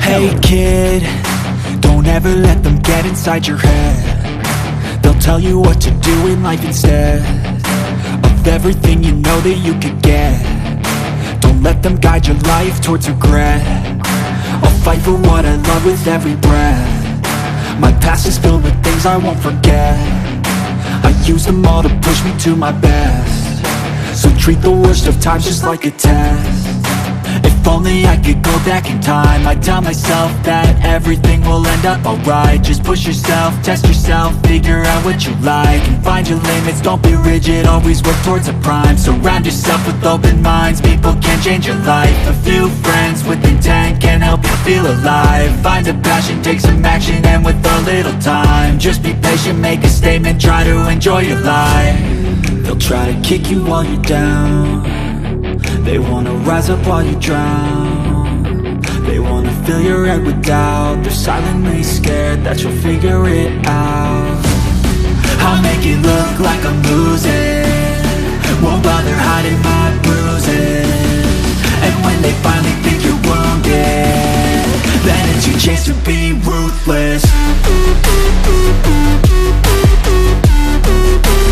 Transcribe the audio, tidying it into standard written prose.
Hey kid, don't ever let them get inside your head. They'll tell you what to do in life instead of everything you know that you could get. Don't let them guide your life towards regret. I'll fight for what I love with every breath. My past is filled with things I won't forget. I use them all to push me to my best. So treat the worst of times just like a test. If only I could go back in time, I'd tell myself that everything will end up alright. Just push yourself, test yourself, figure out what you like, and find your limits, don't be rigid, always work towards a prime. Surround yourself with open minds, people can change your life. A few friends with intent can help you feel alive. Find a passion, take some action, and with a little time, just be patient, make a statement, try to enjoy your life. They'll try to kick you while you're down. They wanna rise up while you drown. They wanna fill your head with doubt. They're silently scared that you'll figure it out. I'll make it look like I'm losing, won't bother hiding my bruises. And when they finally think you're wounded, then it's your chance to be ruthless.